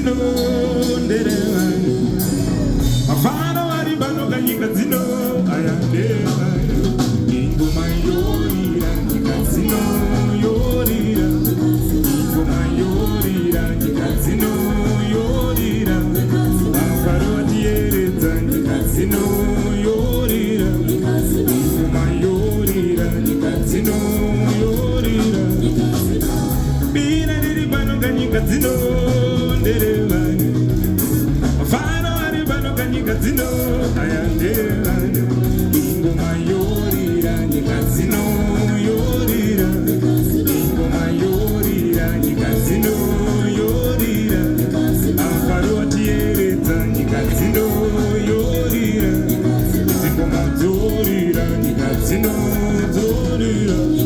dzino ndereva mafano ari banoga nyika dzino ayandeva ingoma yorira nyika dzino yorira ingoma yorira nyika dzino yorira mafaro atieredza nyika dzino yorira ingoma yorira nyika dzino yorira bina riri banoga nyika dzino ndereva mafano ari banoga nyika dzino ayandeva ingoma yorira nyika dzino yorira ingoma yorira nyika dzino yorira mafaro atieredza nyika dzino yorira ingoma dzorira nyika dzino dzorira